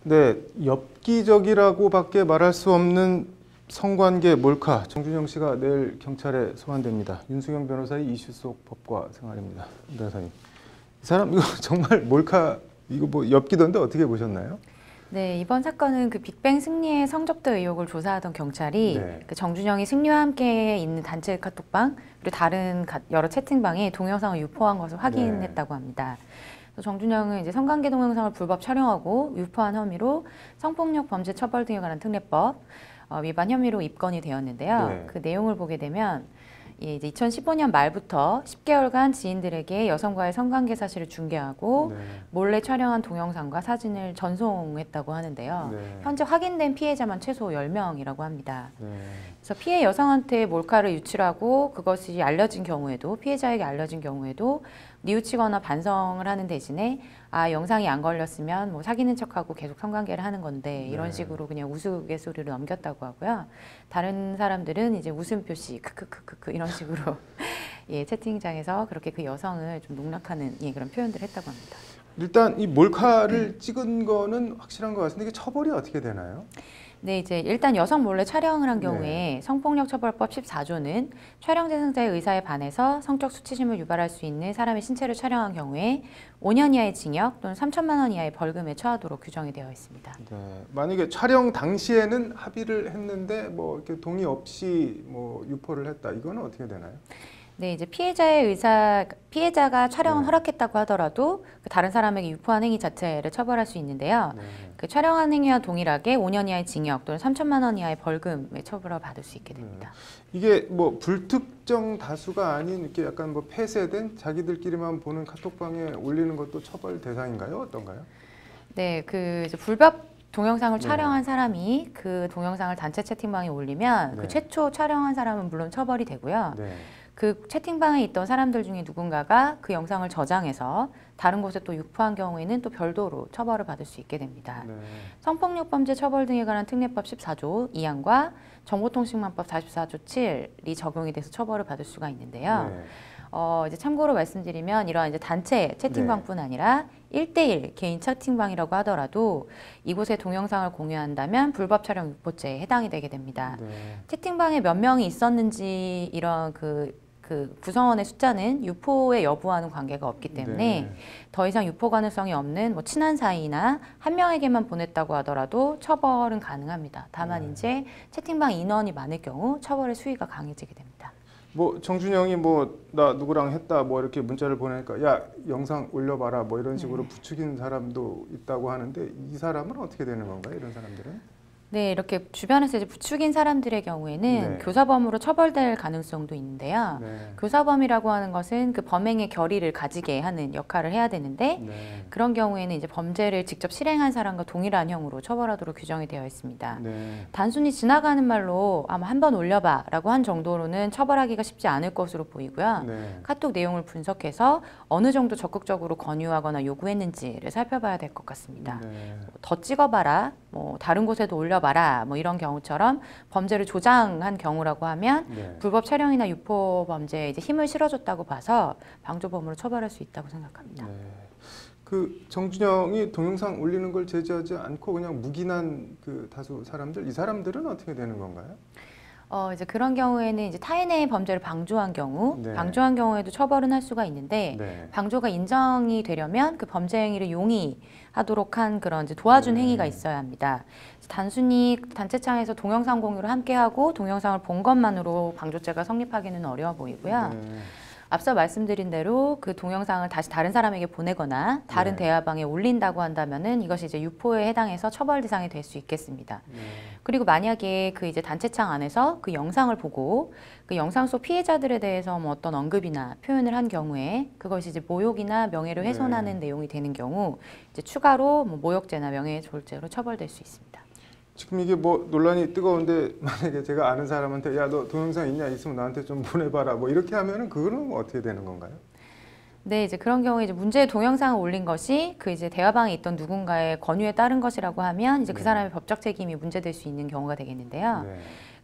네, 엽기적이라고밖에 말할 수 없는 성관계 몰카. 정준영 씨가 내일 경찰에 소환됩니다. 윤수경 변호사의 이슈 속 법과 생활입니다. 변호사님, 이 사람 이거 정말 몰카, 이거 뭐 엽기던데 어떻게 보셨나요? 네, 이번 사건은 그 빅뱅 승리의 성접대 의혹을 조사하던 경찰이 그 정준영이 승리와 함께 있는 단체 카톡방 그리고 다른 여러 채팅방에 동영상을 유포한 것을 확인했다고 합니다. 정준영은 이제 성관계 동영상을 불법 촬영하고 유포한 혐의로 성폭력 범죄 처벌 등에 관한 특례법 위반 혐의로 입건이 되었는데요. 그 내용을 보게 되면 이제 2015년 말부터 10개월간 지인들에게 여성과의 성관계 사실을 중개하고 몰래 촬영한 동영상과 사진을 전송했다고 하는데요. 현재 확인된 피해자만 최소 10명이라고 합니다. 그래서 피해 여성한테 몰카를 유출하고 그것이 알려진 경우에도 피해자에게 알려진 경우에도 뉘우치거나 반성을 하는 대신에 아 영상이 안 걸렸으면 뭐 사귀는 척하고 계속 성관계를 하는 건데 이런 식으로 그냥 우스갯소리로 넘겼다고 하고요. 다른 사람들은 이제 웃음 표시 크크크크 이런 식으로 예, 채팅장에서 그렇게 그 여성을 좀 농락하는 예, 그런 표현들을 했다고 합니다. 일단 이 몰카를 찍은 거는 확실한 것 같은데 이게 처벌이 어떻게 되나요? 네, 이제 일단 여성 몰래 촬영을 한 경우에 성폭력처벌법 14조는 촬영 대상자의 의사에 반해서 성적 수치심을 유발할 수 있는 사람의 신체를 촬영한 경우에 5년 이하의 징역 또는 3천만 원 이하의 벌금에 처하도록 규정이 되어 있습니다. 네, 만약에 촬영 당시에는 합의를 했는데 뭐 이렇게 동의 없이 뭐 유포를 했다, 이거는 어떻게 되나요? 네, 이제 피해자가 촬영을 허락했다고 하더라도 그 다른 사람에게 유포한 행위 자체를 처벌할 수 있는데요. 그 촬영한 행위와 동일하게 5년 이하의 징역 또는 3천만 원 이하의 벌금의 처벌을 받을 수 있게 됩니다. 이게 뭐 불특정 다수가 아닌 이렇게 약간 뭐 폐쇄된 자기들끼리만 보는 카톡방에 올리는 것도 처벌 대상인가요? 어떤가요? 네, 그 이제 불법 동영상을 촬영한 사람이 그 동영상을 단체 채팅방에 올리면 그 최초 촬영한 사람은 물론 처벌이 되고요. 그 채팅방에 있던 사람들 중에 누군가가 그 영상을 저장해서 다른 곳에 또 유포한 경우에는 또 별도로 처벌을 받을 수 있게 됩니다. 성폭력범죄 처벌 등에 관한 특례법 14조 2항과 정보통신망법 44조 7이 적용이 돼서 처벌을 받을 수가 있는데요. 이제 참고로 말씀드리면 이러한 이제 단체 채팅방뿐 아니라 1대1 개인 채팅방이라고 하더라도 이곳에 동영상을 공유한다면 불법 촬영 유포죄에 해당이 되게 됩니다. 채팅방에 몇 명이 있었는지 이런 그 구성원의 숫자는 유포의 여부와는 관계가 없기 때문에 더 이상 유포 가능성이 없는 뭐 친한 사이나 한 명에게만 보냈다고 하더라도 처벌은 가능합니다. 다만 이제 채팅방 인원이 많을 경우 처벌의 수위가 강해지게 됩니다. 뭐 정준영이 뭐 나 누구랑 했다 뭐 이렇게 문자를 보내니까 야 영상 올려봐라 뭐 이런 식으로 부추긴 사람도 있다고 하는데 이 사람은 어떻게 되는 건가요? 이런 사람들은? 네, 이렇게 주변에서 이제 부추긴 사람들의 경우에는 교사범으로 처벌될 가능성도 있는데요. 교사범이라고 하는 것은 그 범행의 결의를 가지게 하는 역할을 해야 되는데 그런 경우에는 이제 범죄를 직접 실행한 사람과 동일한 형으로 처벌하도록 규정이 되어 있습니다. 단순히 지나가는 말로 아마 한번 올려봐 라고 한 정도로는 처벌하기가 쉽지 않을 것으로 보이고요. 카톡 내용을 분석해서 어느 정도 적극적으로 권유하거나 요구했는지를 살펴봐야 될 것 같습니다. 더 찍어봐라, 뭐 다른 곳에도 올려봐라 뭐 이런 경우처럼 범죄를 조장한 경우라고 하면 불법 촬영이나 유포 범죄에 이제 힘을 실어줬다고 봐서 방조범으로 처벌할 수 있다고 생각합니다. 그 정준영이 동영상 올리는 걸 제지하지 않고 그냥 묵인한 그 다수 사람들, 이 사람들은 어떻게 되는 건가요? 이제 그런 경우에는 이제 타인의 범죄를 방조한 경우, 방조한 경우에도 처벌은 할 수가 있는데 방조가 인정이 되려면 그 범죄 행위를 용의하도록 한 그런 이제 도와준 행위가 있어야 합니다. 단순히 단체창에서 동영상 공유를 함께하고 동영상을 본 것만으로 방조죄가 성립하기는 어려워 보이고요. 앞서 말씀드린 대로 그 동영상을 다시 다른 사람에게 보내거나 다른 대화방에 올린다고 한다면은 이것이 이제 유포에 해당해서 처벌 대상이 될 수 있겠습니다. 그리고 만약에 그 이제 단체창 안에서 그 영상을 보고 그 영상 속 피해자들에 대해서 뭐 어떤 언급이나 표현을 한 경우에 그것이 이제 모욕이나 명예를 훼손하는 내용이 되는 경우 이제 추가로 뭐 모욕죄나 명예훼손죄로 처벌될 수 있습니다. 지금 이게 뭐 논란이 뜨거운데 만약에 제가 아는 사람한테 야 너 동영상 있냐 있으면 나한테 좀 보내봐라 뭐 이렇게 하면은 그거는 어떻게 되는 건가요? 네, 이제 그런 경우에 이제 문제의 동영상을 올린 것이 그 이제 대화방에 있던 누군가의 권유에 따른 것이라고 하면 이제 그 사람의 법적 책임이 문제될 수 있는 경우가 되겠는데요.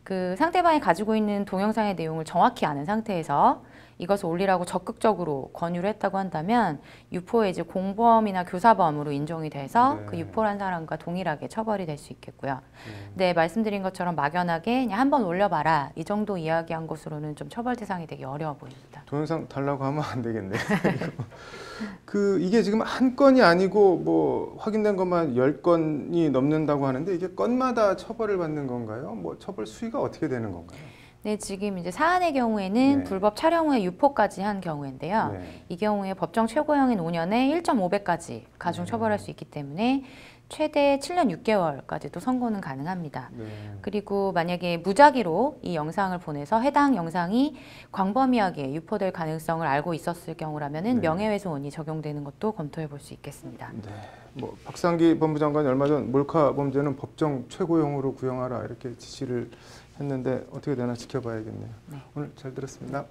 그 상대방이 가지고 있는 동영상의 내용을 정확히 아는 상태에서 이것을 올리라고 적극적으로 권유를 했다고 한다면 유포의 이제 공범이나 교사범으로 인정이 돼서 네. 그 유포란 사람과 동일하게 처벌이 될 수 있겠고요. 네, 말씀드린 것처럼 막연하게 그냥 한번 올려봐라 이 정도 이야기한 것으로는 좀 처벌 대상이 되기 어려워 보입니다. 동영상 달라고 하면 안 되겠네. 이게 지금 한 건이 아니고 뭐 확인된 것만 10건이 넘는다고 하는데 이게 건마다 처벌을 받는 건가요? 뭐 처벌 수위가 어떻게 되는 건가요? 네, 지금 이제 사안의 경우에는 네. 불법 촬영 후에 유포까지 한 경우인데요. 네. 이 경우에 법정 최고형인 5년에 1.5배까지 가중 처벌할 수 있기 때문에 최대 7년 6개월까지도 선고는 가능합니다. 네. 그리고 만약에 무작위로 이 영상을 보내서 해당 영상이 광범위하게 유포될 가능성을 알고 있었을 경우라면은 네. 명예훼손이 적용되는 것도 검토해 볼 수 있겠습니다. 네. 뭐 박상기 법무장관이 얼마 전 몰카 범죄는 법정 최고형으로 구형하라 이렇게 지시를 했는데 어떻게 되나 지켜봐야겠네요. 네. 오늘 잘 들었습니다.